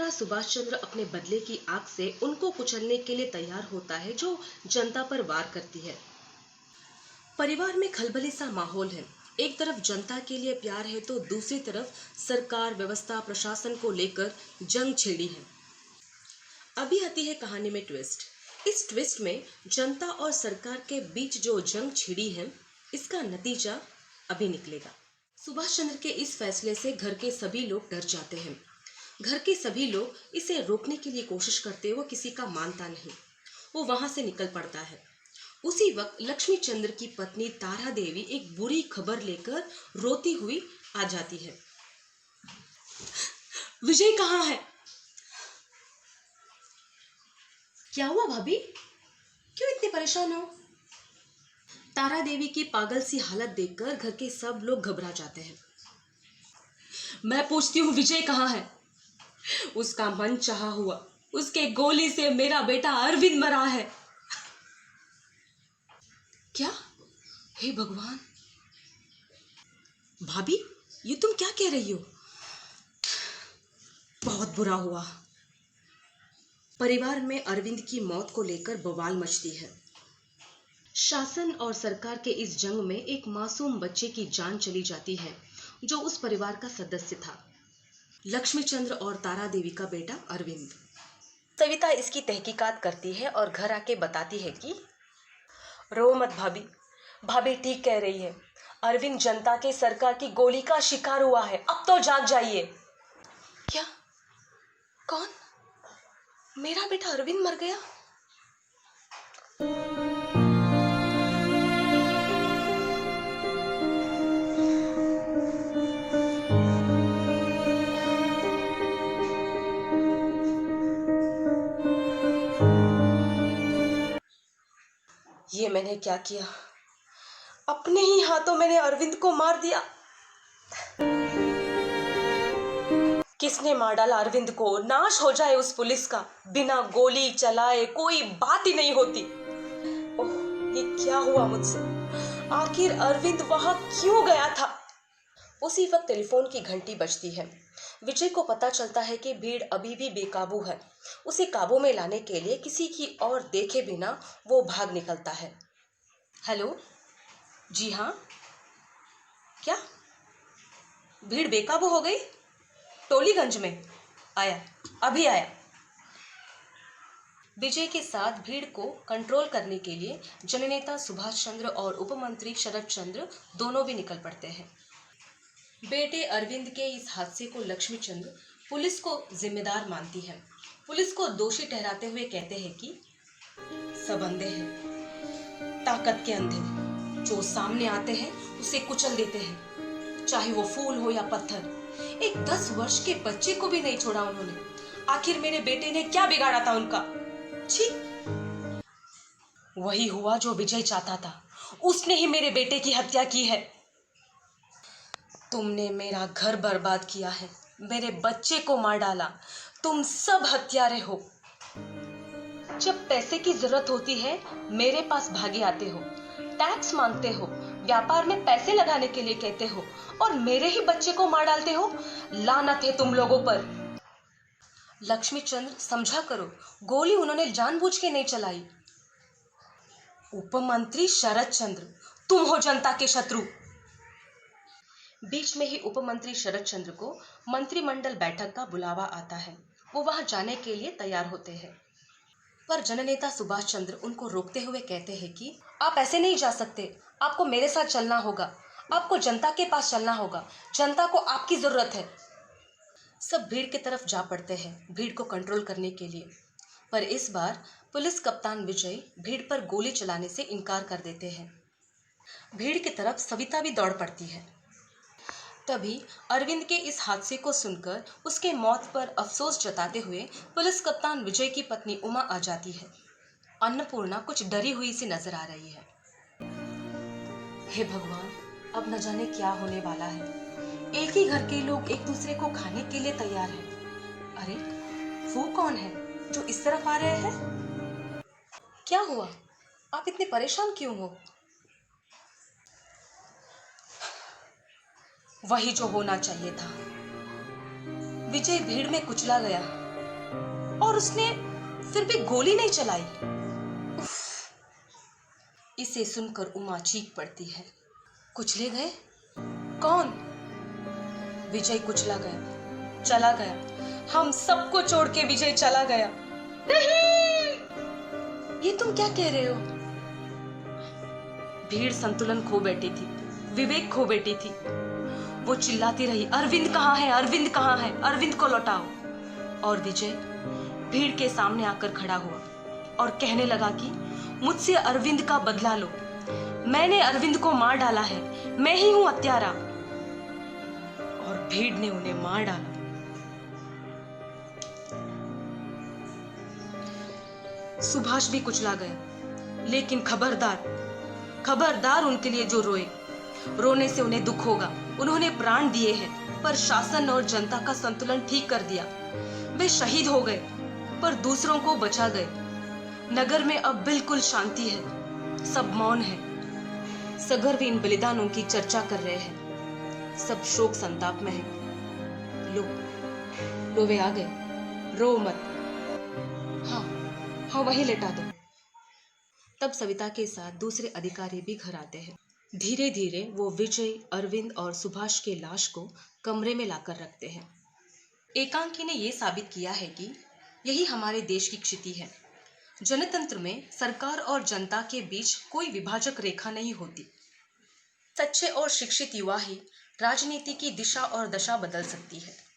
जननेता सुभाष चंद्र अपने बदले की आग से उनको कुचलने के लिए तैयार होता है जो जनता पर वार करती है। परिवार में खलबली सा माहौल है। एक तरफ जनता के लिए प्यार है तो दूसरी तरफ सरकार, व्यवस्था, प्रशासन को लेकर जंग छेड़ी है। अभी आती है कहानी में ट्विस्ट। इस ट्विस्ट में जनता और सरकार के बीच जो जंग छिड़ी है, इसका नतीजा अभी निकलेगा। सुभाष चंद्र के इस फैसले से घर के सभी लोग डर जाते हैं। घर के सभी लोग इसे रोकने के लिए कोशिश करते, वो किसी का मानता नहीं। वो वहां से निकल पड़ता है। उसी वक्त लक्ष्मी चंद्र की पत्नी तारा देवी एक बुरी खबर लेकर रोती हुई आ जाती है। विजय कहाँ है? क्या हुआ भाभी? क्यों इतने परेशान हो? तारा देवी की पागल सी हालत देखकर घर के सब लोग घबरा जाते हैं। मैं पूछती हूँ विजय कहाँ है? उसका मन चाहा हुआ, उसके गोली से मेरा बेटा अरविंद मरा है। क्या? हे भगवान! भाभी, ये तुम क्या कह रही हो? बहुत बुरा हुआ। परिवार में अरविंद की मौत को लेकर बवाल मचती है। शासन और सरकार के इस जंग में एक मासूम बच्चे की जान चली जाती है जो उस परिवार का सदस्य था, लक्ष्मी चंद्र और तारा देवी का बेटा अरविंद। सविता इसकी तहकीकात करती है और घर आके बताती है कि रो मत भाभी, भाभी ठीक कह रही है। अरविंद जनता के, सरकार की गोली का शिकार हुआ है। अब तो जाग जाइए। क्या? कौन? मेरा बेटा अरविंद मर गया? ये मैंने क्या किया? अपने ही हाथों मैंने अरविंद को मार दिया। किसने मार डाला अरविंद को? नाश हो जाए उस पुलिस का। बिना गोली चलाए कोई बात ही नहीं होती। ओह, ये क्या हुआ मुझसे? आखिर अरविंद वहां क्यों गया था? उसी वक्त टेलीफोन की घंटी बजती है। विजय को पता चलता है कि भीड़ अभी भी बेकाबू है। उसे काबू में लाने के लिए किसी की ओर देखे बिना वो भाग निकलता है। हेलो? जी हाँ। क्या? भीड़ बेकाबू हो गई? टोलीगंज में? आया, अभी आया। विजय के साथ भीड़ को कंट्रोल करने के लिए जननेता सुभाष चंद्र और उपमंत्री शरद चंद्र दोनों भी निकल पड़ते हैं। बेटे अरविंद के इस हादसे को लक्ष्मी चंद्र पुलिस को जिम्मेदार मानती है। पुलिस को दोषी ठहराते हुए कहते हैं कि सब अंधे हैं, ताकत के अंधे। जो सामने आते हैं उसे कुचल देते हैं, चाहे वो फूल हो या पत्थर। एक 10 वर्ष के बच्चे को भी नहीं छोड़ा उन्होंने। आखिर मेरे बेटे ने क्या बिगाड़ा था उनका? छी! वही हुआ जो विजय चाहता था। उसने ही मेरे बेटे की हत्या की है। तुमने मेरा घर बर्बाद किया है, मेरे बच्चे को मार डाला। तुम सब हत्यारे हो। जब पैसे की जरूरत होती है मेरे पास भागे आते हो, टैक्स मांगते हो, व्यापार में पैसे लगाने के लिए कहते हो और मेरे ही बच्चे को मार डालते हो। लानत है तुम लोगों पर। लक्ष्मी चंद्र, समझा करो, गोली उन्होंने जानबूझ के नहीं चलाई। उपमंत्री शरद चंद्र, तुम हो जनता के शत्रु। बीच में ही उपमंत्री शरद चंद्र को मंत्रिमंडल बैठक का बुलावा आता है। वो वहां जाने के लिए तैयार होते हैं, पर जननेता सुभाष चंद्र उनको रोकते हुए कहते हैं कि आप ऐसे नहीं जा सकते, आपको मेरे साथ चलना होगा, आपको जनता के पास चलना होगा, जनता को आपकी जरूरत है। सब भीड़ की तरफ जा पड़ते हैं भीड़ को कंट्रोल करने के लिए, पर इस बार पुलिस कप्तान विजय भीड़ पर गोली चलाने से इनकार कर देते हैं। भीड़ की तरफ सविता भी दौड़ पड़ती है। तभी अरविंद के इस हादसे को सुनकर उसके मौत पर अफसोस जताते हुए पुलिस कप्तान विजय की पत्नी उमा आ जाती है। अन्नपूर्णा कुछ डरी हुई सी नजर आ रही है। हे भगवान, अब न जाने क्या होने वाला है। एक ही घर के लोग एक दूसरे को खाने के लिए तैयार हैं। अरे, वो कौन है जो इस तरफ आ रहे हैं? क्या हुआ? आप इतने परेशान क्यों हो? वही जो होना चाहिए था। विजय भीड़ में कुचला गया। और उसने फिर भी गोली नहीं चलाई। उफ। इसे सुनकर उमा चीख पड़ती है। कुचले गए? कौन? विजय कुचला गया, चला गया। हम सबको छोड़ के विजय चला गया। नहीं! ये तुम क्या कह रहे हो? भीड़ संतुलन खो बैठी थी, विवेक खो बैठी थी। वो चिल्लाती रही, अरविंद कहाँ है, अरविंद कहाँ है, अरविंद को लौटाओ। और विजय भीड़ के सामने आकर खड़ा हुआ और कहने लगा कि मुझसे अरविंद का बदला लो, मैंने अरविंद को मार डाला है, मैं ही हूं हत्यारा। और भीड़ ने उन्हें मार डाला। सुभाष भी कुचला गया, लेकिन खबरदार उनके लिए जो रोए। रोने से उन्हें दुख होगा, उन्होंने प्राण दिए हैं, पर शासन और जनता का संतुलन ठीक कर दिया। वे शहीद हो गए, पर दूसरों को बचा गए। नगर में अब बिल्कुल शांति है, सब मौन है। सगर्व इन बलिदानों की चर्चा कर रहे हैं, सब शोक संताप में है। लो वे आ गए, रो मत। हाँ वही लेटा दो। तब सविता के साथ दूसरे अधिकारी भी घर आते हैं। धीरे धीरे वो विजय, अरविंद और सुभाष के लाश को कमरे में लाकर रखते हैं। एकांकी ने यह साबित किया है कि यही हमारे देश की क्षिति है। जनतंत्र में सरकार और जनता के बीच कोई विभाजक रेखा नहीं होती। सच्चे और शिक्षित युवा ही राजनीति की दिशा और दशा बदल सकती है।